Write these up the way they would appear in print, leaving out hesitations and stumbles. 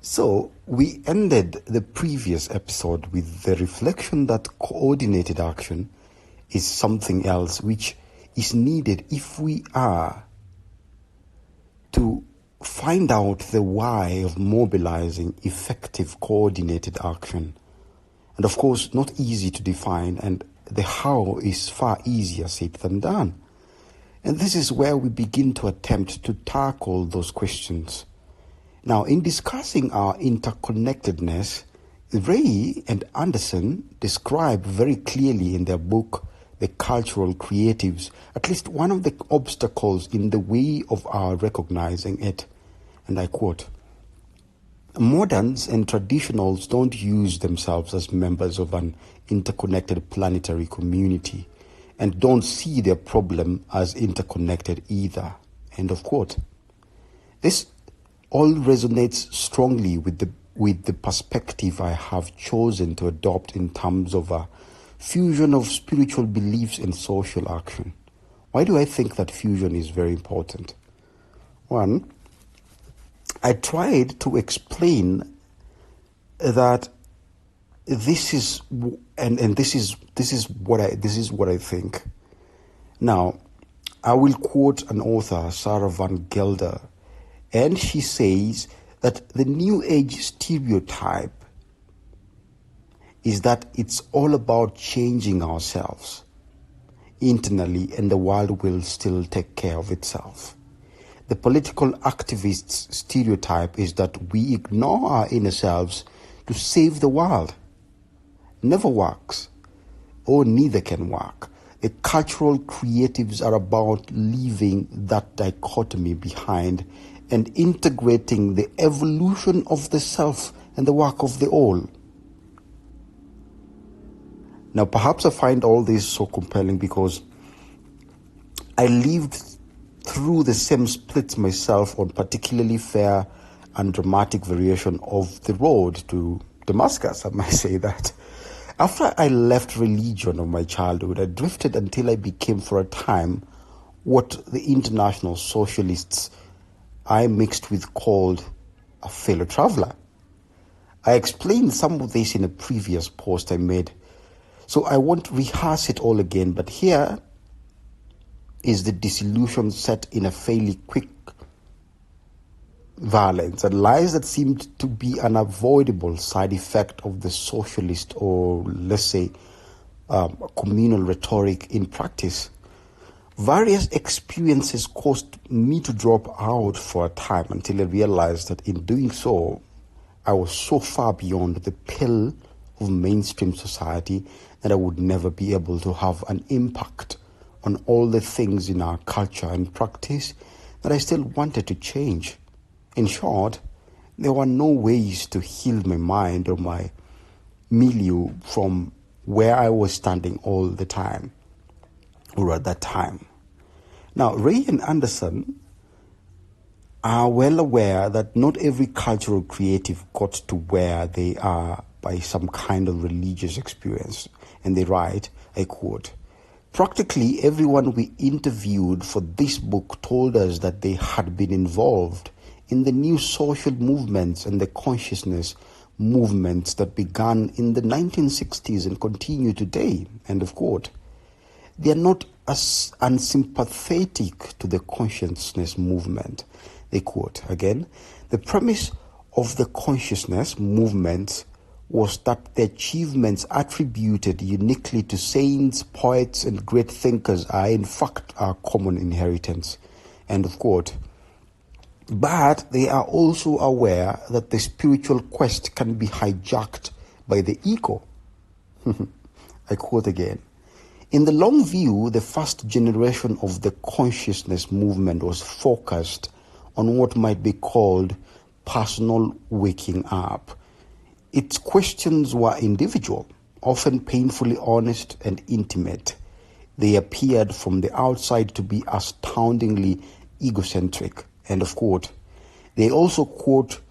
So, we ended the previous episode with the reflection that coordinated action is something else which is needed if we are to find out the why of mobilizing effective coordinated action. And of course, not easy to define, and the how is far easier said than done. And this is where we begin to attempt to tackle those questions. Now, in discussing our interconnectedness, Ray and Anderson describe very clearly in their book, The Cultural Creatives, at least one of the obstacles in the way of our recognizing it. And I quote, "Moderns and traditionals don't use themselves as members of an interconnected planetary community and don't see their problem as interconnected either." End of quote. This all resonates strongly with the perspective I have chosen to adopt in terms of a fusion of spiritual beliefs and social action. Why do I think that fusion is very important? One, I tried to explain that this is what I think. Now, I will quote an author, Sarah Van Gelder, and she says that the New Age stereotype is that it's all about changing ourselves internally and the world will still take care of itself. The political activist's stereotype is that we ignore our inner selves to save the world. Never works, or neither can work. The cultural creatives are about leaving that dichotomy behind and integrating the evolution of the self and the work of the all. Now, perhaps I find all this so compelling because I lived through the same splits myself on particularly fair and dramatic variation of the road to Damascus, I might say that. After I left religion of my childhood, I drifted until I became for a time what the international socialists I mixed with called a fellow traveler. I explained some of this in a previous post I made, so I won't rehearse it all again, but here is the disillusion set in a fairly quick violence and lies that seemed to be an unavoidable side effect of the socialist, or let's say communal rhetoric in practice. Various experiences caused me to drop out for a time until I realized that in doing so, I was so far beyond the pale of mainstream society that I would never be able to have an impact on all the things in our culture and practice that I still wanted to change. In short, there were no ways to heal my mind or my milieu from where I was standing all the time, or at that time. Now, Ray and Anderson are well aware that not every cultural creative got to where they are by some kind of religious experience. And they write, I quote, "Practically everyone we interviewed for this book told us that they had been involved in the new social movements and the consciousness movements that began in the 1960s and continue today." End of quote. They are not as unsympathetic to the consciousness movement. They quote again, "The premise of the consciousness movement was that the achievements attributed uniquely to saints, poets, and great thinkers are in fact our common inheritance." End of quote. But they are also aware that the spiritual quest can be hijacked by the ego. I quote again, "In the long view, the first generation of the consciousness movement was focused on what might be called personal waking up. Its questions were individual, often painfully honest and intimate. They appeared from the outside to be astoundingly egocentric." End of quote. They also quote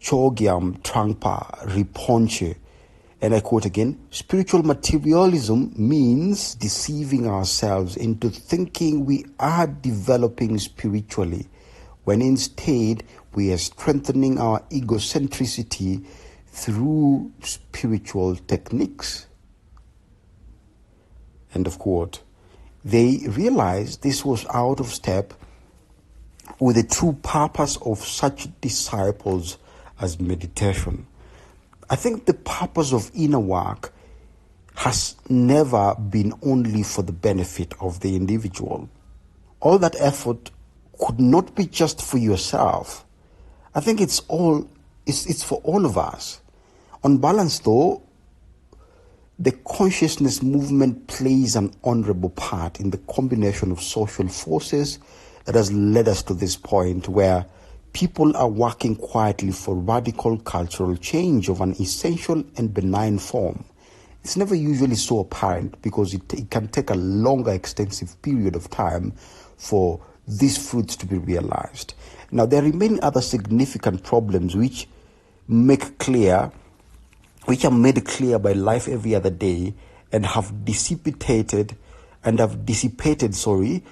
Chogyam Trungpa Rinpoche, and I quote again, "Spiritual materialism means deceiving ourselves into thinking we are developing spiritually when instead we are strengthening our egocentricity through spiritual techniques. End of quote. They realized this was out of step with the true purpose of such disciples as meditation. I think the purpose of inner work has never been only for the benefit of the individual. All that effort could not be just for yourself. I think it's for all of us. On balance though, the consciousness movement plays an honorable part in the combination of social forces that has led us to this point where people are working quietly for radical cultural change of an essential and benign form. It's never usually so apparent because it can take a longer, extensive period of time for these fruits to be realized. Now, there remain other significant problems which are made clear by life every other day and have dissipated the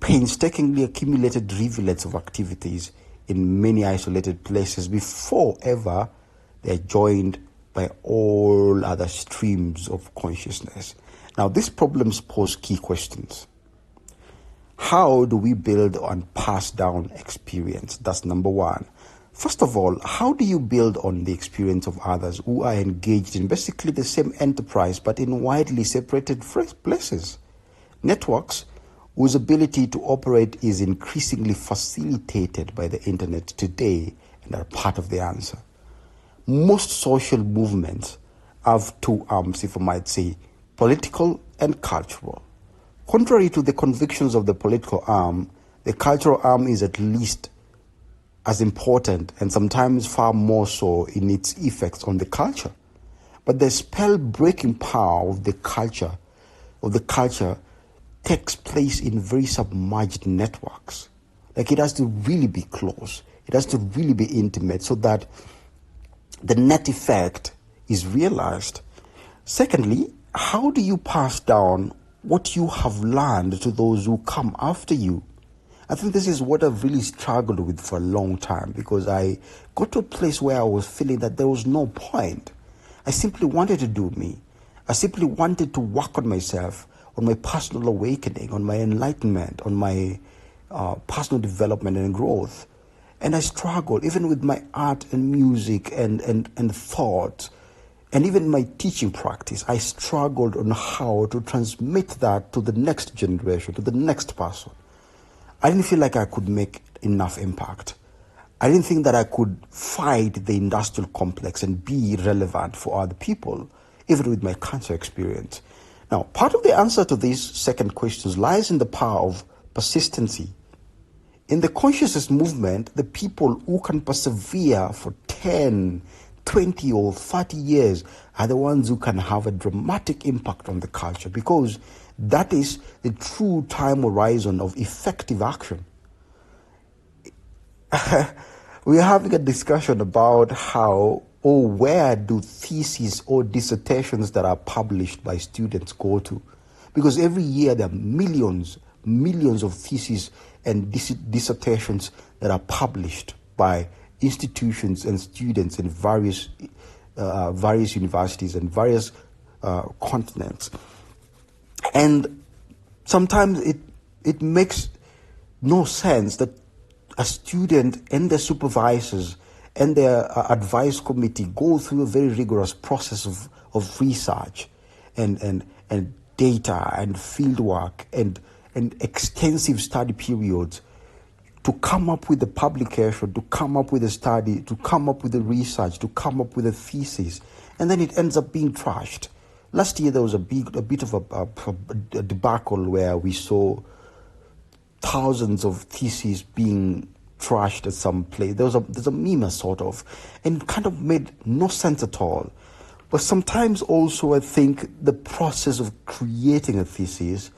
painstakingly accumulated rivulets of activities in many isolated places before ever they're joined by all other streams of consciousness. Now, these problems pose key questions. How do we build and pass down experience? That's number one. First of all, how do you build on the experience of others who are engaged in basically the same enterprise but in widely separated places? Networks whose ability to operate is increasingly facilitated by the internet today and are part of the answer. Most social movements have two arms, if I might say, political and cultural. Contrary to the convictions of the political arm, the cultural arm is at least as important and sometimes far more so in its effects on the culture. But the spell-breaking power of the culture takes place in very submerged networks. Like, it has to really be close. It has to really be intimate so that the net effect is realized. Secondly, how do you pass down what you have learned to those who come after you? I think this is what I've really struggled with for a long time, because I got to a place where I was feeling that there was no point. I simply wanted to do me. I simply wanted to work on myself, on my personal awakening, on my enlightenment, on my personal development and growth. And I struggled, even with my art and music and thought, and even my teaching practice. I struggled on how to transmit that to the next generation, to the next person. I didn't feel like I could make enough impact. I didn't think that I could fight the industrial complex and be relevant for other people, even with my cancer experience. Now, part of the answer to these second questions lies in the power of persistency. In the consciousness movement, the people who can persevere for 10, 20 or 30 years are the ones who can have a dramatic impact on the culture, because that is the true time horizon of effective action. We are having a discussion about how or where do theses or dissertations that are published by students go to? Because every year there are millions of theses and dissertations that are published by institutions and students in various universities and various continents. And sometimes it makes no sense that a student and their supervisors and their advice committee go through a very rigorous process of research and data and field work and extensive study periods to come up with the publication, to come up with a study, to come up with the research, to come up with a thesis, and then it ends up being trashed. Last year there was a bit of a debacle where we saw thousands of theses being trashed at some place. There's a meme sort of, and kind of made no sense at all. But sometimes also I think the process of creating a thesis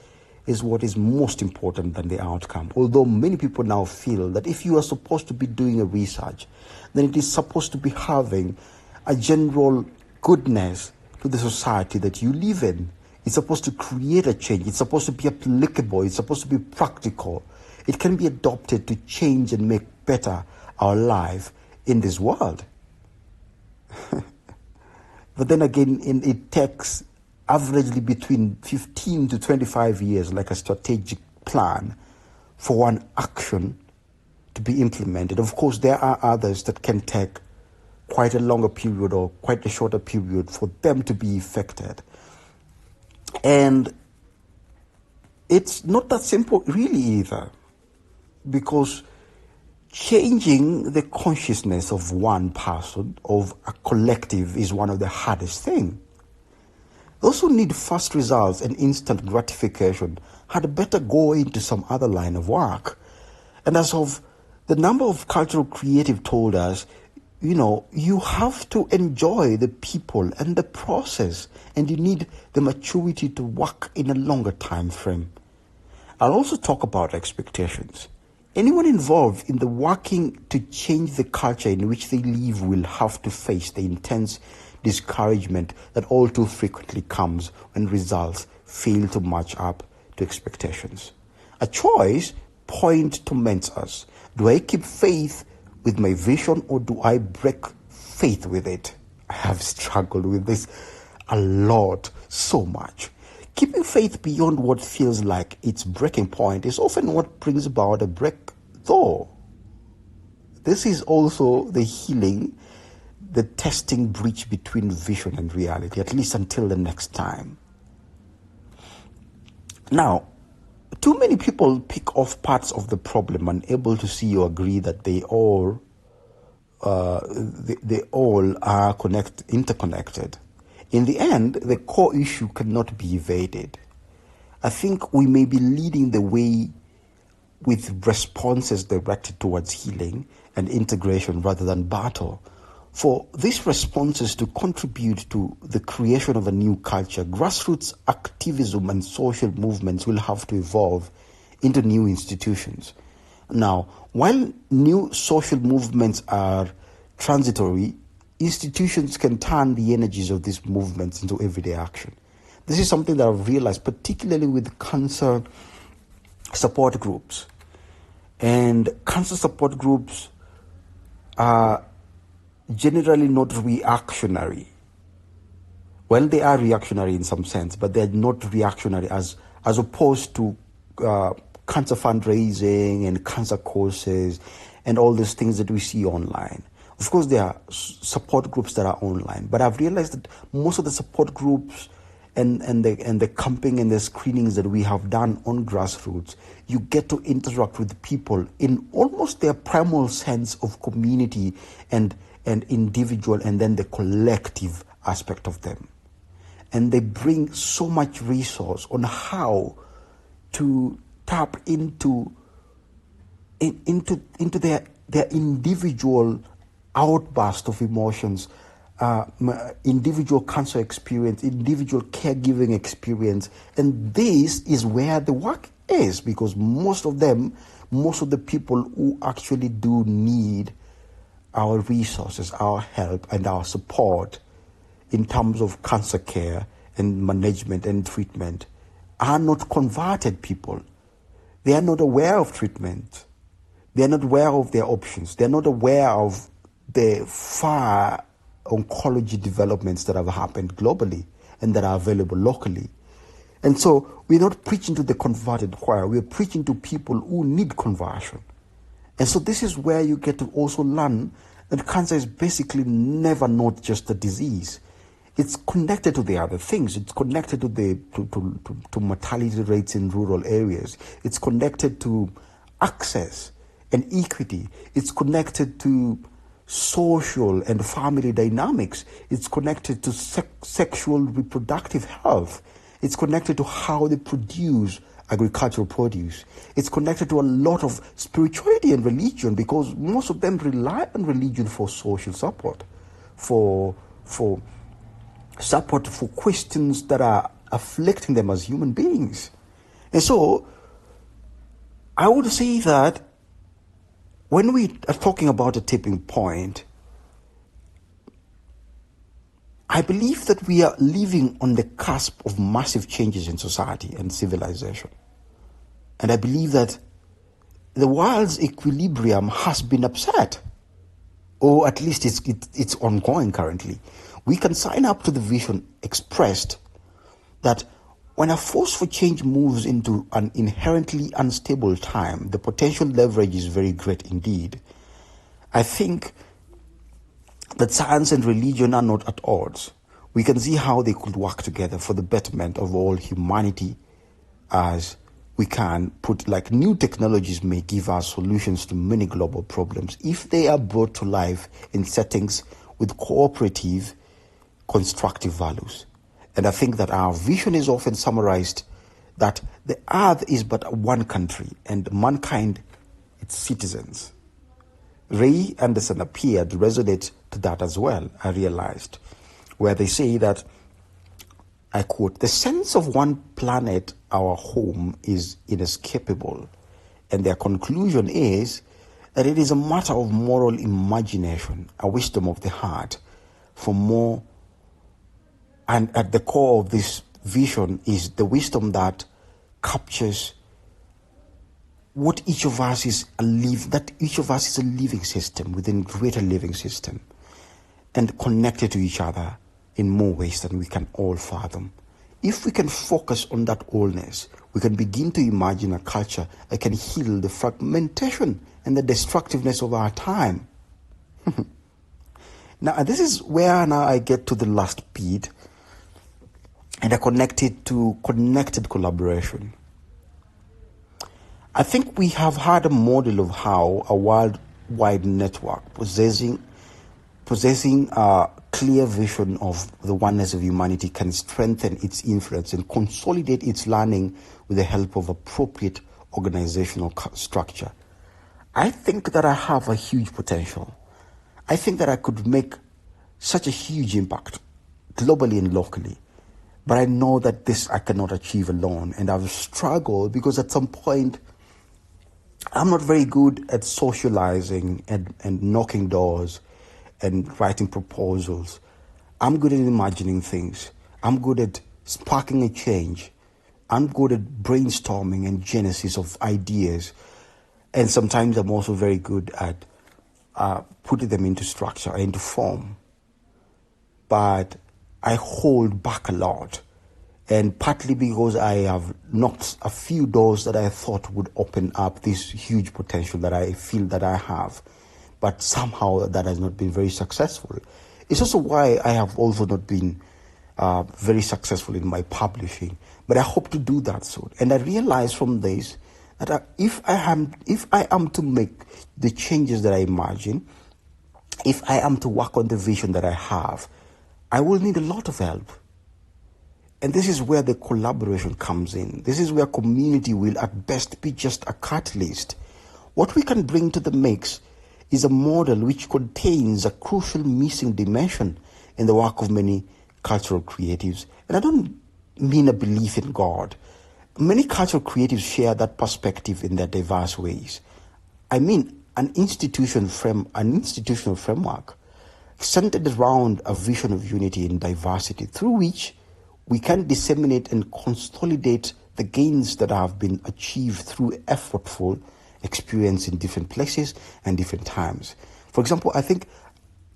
is what is most important than the outcome. Although many people now feel that if you are supposed to be doing a research, then it is supposed to be having a general goodness to the society that you live in. It's supposed to create a change. It's supposed to be applicable. It's supposed to be practical. It can be adopted to change and make better our life in this world. But then again, it takes averagely between 15 to 25 years, like a strategic plan, for one action to be implemented. Of course, there are others that can take quite a longer period or quite a shorter period for them to be effected. And it's not that simple really either, because changing the consciousness of one person, of a collective, is one of the hardest things. Those who need fast results and instant gratification had better go into some other line of work. And as of the number of cultural creative told us, you have to enjoy the people and the process, and you need the maturity to work in a longer time frame. I'll also talk about expectations. Anyone involved in the working to change the culture in which they live will have to face the intense discouragement that all too frequently comes when results fail to match up to expectations. A choice point torments us. Do I keep faith with my vision, or do I break faith with it? I have struggled with this a lot, so much. Keeping faith beyond what feels like its breaking point is often what brings about a breakthrough. This is also the healing, the testing breach between vision and reality, at least until the next time. Now, too many people pick off parts of the problem, unable to see or agree that they all are interconnected. In the end, the core issue cannot be evaded. I think we may be leading the way with responses directed towards healing and integration rather than battle. For these responses to contribute to the creation of a new culture, grassroots activism and social movements will have to evolve into new institutions. Now, while new social movements are transitory, institutions can turn the energies of these movements into everyday action. This is something that I've realized, particularly with cancer support groups. And cancer support groups are generally not reactionary. Well, they are reactionary in some sense, but they're not reactionary as opposed to cancer fundraising and cancer courses and all these things that we see online. Of course, there are support groups that are online, but I've realized that most of the support groups and the camping and the screenings that we have done on grassroots, you get to interact with people in almost their primal sense of community and individual, and then the collective aspect of them. And they bring so much resource on how to tap into their individual outburst of emotions, individual cancer experience, individual caregiving experience. And this is where the work is, because most of the people who actually do need our resources, our help, and our support in terms of cancer care and management and treatment are not converted people. They are not aware of treatment. They are not aware of their options. They are not aware of the far oncology developments that have happened globally and that are available locally. And so we're not preaching to the converted choir. We're preaching to people who need conversion. And so this is where you get to also learn that cancer is basically never not just a disease. It's connected to the other things. It's connected to mortality rates in rural areas. It's connected to access and equity. It's connected to social and family dynamics. It's connected to sexual reproductive health. It's connected to how they produce agricultural produce. It's connected to a lot of spirituality and religion, because most of them rely on religion for social support, for support for questions that are afflicting them as human beings. And so I would say that when we are talking about a tipping point, I believe that we are living on the cusp of massive changes in society and civilization. And I believe that the world's equilibrium has been upset, or at least it's ongoing currently. We can sign up to the vision expressed that when a force for change moves into an inherently unstable time, the potential leverage is very great indeed. I think that science and religion are not at odds. We can see how they could work together for the betterment of all humanity, as we can put like new technologies may give us solutions to many global problems if they are brought to life in settings with cooperative, constructive values. And I think that our vision is often summarized that the earth is but one country and mankind its citizens. Ray Anderson appeared to resonate to that as well, I realized, where they say that, I quote, "The sense of one planet, our home, is inescapable." And their conclusion is that it is a matter of moral imagination, a wisdom of the heart for more. And at the core of this vision is the wisdom that captures what each of us is that each of us is a living system within a greater living system and connected to each other in more ways than we can all fathom. If we can focus on that wholeness, we can begin to imagine a culture that can heal the fragmentation and the destructiveness of our time. Now, this is where now I get to the last beat, and I connect it to connected collaboration. I think we have had a model of how a worldwide network possessing a clear vision of the oneness of humanity can strengthen its influence and consolidate its learning with the help of appropriate organizational structure. I think that I have a huge potential. I think that I could make such a huge impact globally and locally. But I know that this I cannot achieve alone, and I've struggled because at some point I'm not very good at socializing and knocking doors and writing proposals. I'm good at imagining things. I'm good at sparking a change. I'm good at brainstorming and genesis of ideas. And sometimes I'm also very good at putting them into structure, into form. But I hold back a lot. And partly because I have knocked a few doors that I thought would open up this huge potential that I feel that I have. But somehow that has not been very successful. It's also why I have also not been very successful in my publishing. But I hope to do that soon. And I realize from this that if I am to make the changes that I imagine, if I am to work on the vision that I have, I will need a lot of help. And this is where the collaboration comes in. This is where community will at best be just a catalyst. What we can bring to the mix is a model which contains a crucial missing dimension in the work of many cultural creatives. And I don't mean a belief in God. Many cultural creatives share that perspective in their diverse ways. I mean an institutional framework centered around a vision of unity and diversity through which we can disseminate and consolidate the gains that have been achieved through effortful experience in different places and different times. For example, I think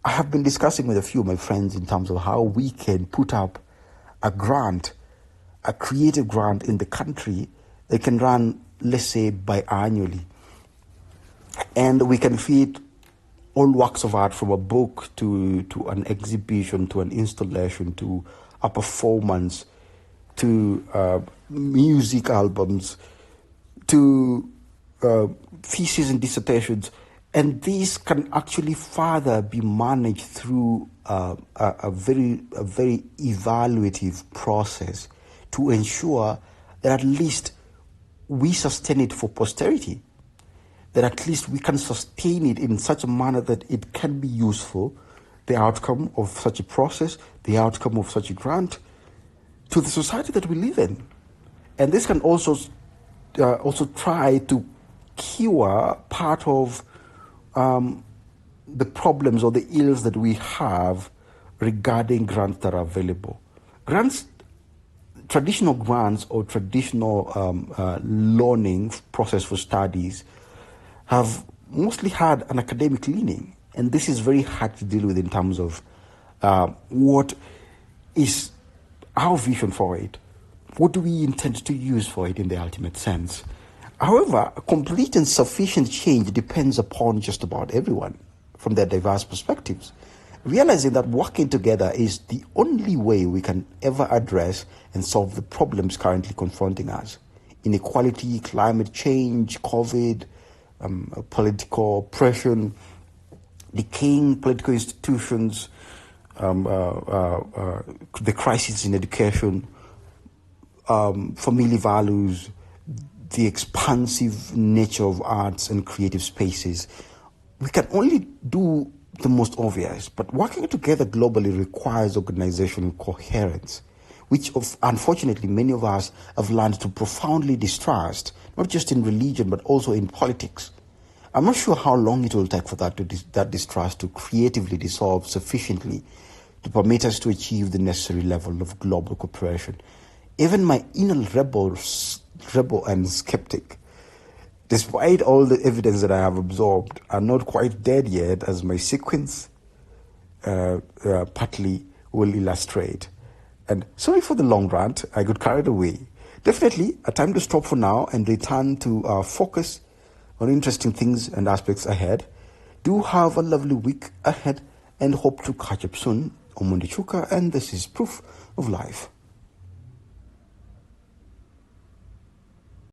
I have been discussing with a few of my friends in terms of how we can put up a grant, a creative grant in the country that can run, let's say, biannually. And we can create all works of art, from a book to an exhibition, to an installation, to a performance, to music albums, to theses and dissertations. And these can actually further be managed through a very evaluative process to ensure that at least we sustain it for posterity, that at least we can sustain it in such a manner that it can be useful, the outcome of such a process, the outcome of such a grant, to the society that we live in. And this can also try to cure part of the problems or the ills that we have regarding grants that are available. Traditional grants or traditional loaning process for studies have mostly had an academic leaning, and this is very hard to deal with in terms of what is our vision for it. What do we intend to use for it in the ultimate sense? However, complete and sufficient change depends upon just about everyone from their diverse perspectives. Realizing that working together is the only way we can ever address and solve the problems currently confronting us: inequality, climate change, COVID, political oppression, decaying political institutions, the crisis in education, family values, the expansive nature of arts and creative spaces. We can only do the most obvious, but working together globally requires organizational coherence, which unfortunately many of us have learned to profoundly distrust, not just in religion but also in politics. I'm not sure how long it will take for that distrust to creatively dissolve sufficiently to permit us to achieve the necessary level of global cooperation. Even my inner rebel and skeptic, despite all the evidence that I have absorbed, are not quite dead yet, as my sequence partly will illustrate. And sorry for the long rant, I got carried away. Definitely a time to stop for now and return to focus on interesting things and aspects ahead. Do have a lovely week ahead and hope to catch up soon. Omundi Chuka, and this is Proof of Life.